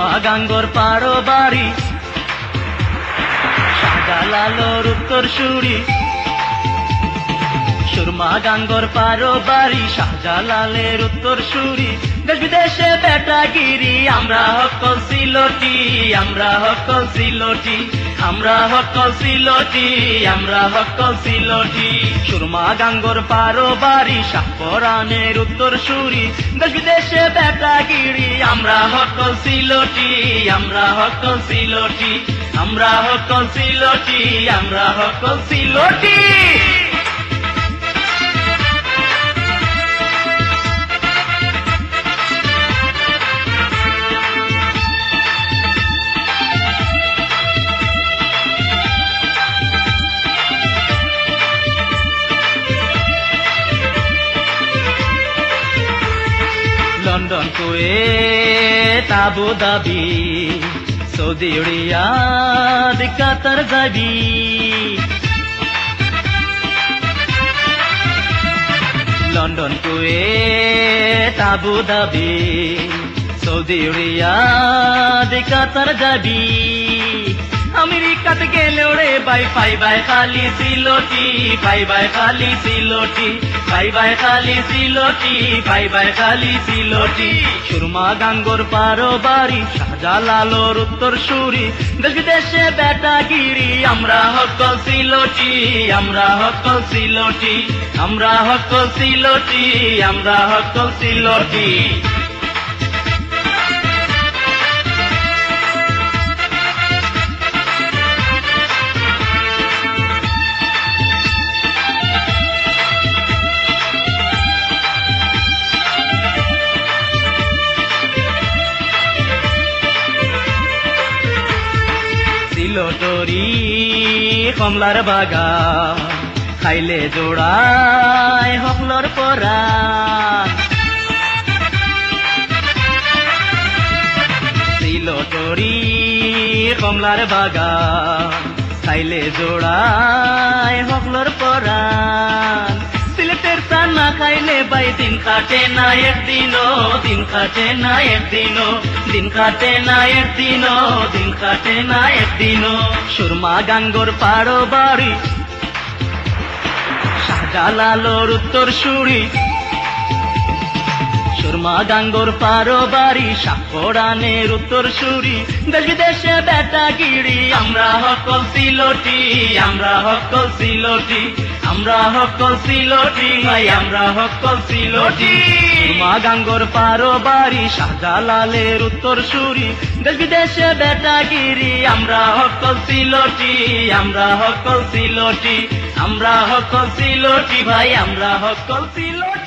সুরমা গাঙ্গর পারো বাড়ি শাহজালালোর উত্তর সুরি সুরমা গাঙ্গর পারো বাড়ি শাহজালালের উত্তর সুরি দেশ বিদেশে বেটাগিরি আমরা হকল সিলটি আমরা হকল সিলটি আমরা হকল সিলটি আমরা হকল সিলটি সুরমা গাঙ্গর পারো বাড়ি শাহপরানের উত্তর সুরি দেশ বিদেশে বেটাগিরি আমরা হকল সিলটি আমরা হকল সিলটি আমরা হকল সিলটি আমরা হকল Sylheti London Kuwait Abu Dhabi Saudi Riyadh Qatar যাবি London Kuwait Abu Dhabi Saudi Riyadh Qatar যাবি আমেরিকাতে গেলে রে বাই পাইবাই খালি সিলটি পাইবাই খালি সিলটি পাইবাই খালি সিলটি পাইবাই খালি সিলটি সুরমা গাঙ্গর পারো বাড়ি শাহজালালোর উত্তর সুরি দেশ বিদেশে বেটাগিরি আমরা হকল সিলটি আমরা হকল সিলটি আমরা হকল সিলটি আমরা হকল সিলটি সিলটরি কমলার বাগা খাইলে জোড়ায় হকলর পরাণ সিলটরি কমলার বাগা খাইলে জোড়ায় হকলর পরাণ সিলেটের চান না খাইলে বাই দিন কাটে না একদিনও দিন কাটে না একদিনও দিন কাটে না একদিনও দিন কাটে না একদিনও সুরমা গাঙ্গর পারো বাড়ি শাহজালালোর উত্তর সুরি সুরমা গাঙ্গর পারো বাড়ি শাহপরানের উত্তর সুরি দেশ বিদেশে বেটাগিরি আমরা হকল সিলটি আমরা হকল সিলটি আমরা হকল সিলটি ভাই আমরা হকল সিলটি সুরমা গাঙ্গর পারো বাড়ি শাহজালালের উত্তর সুরি দেশ বিদেশে বেটাগিরি আমরা হকল সিলটি আমরা হকল সিলটি আমরা হকল সিলটি ভাই আমরা হকল সিলটি।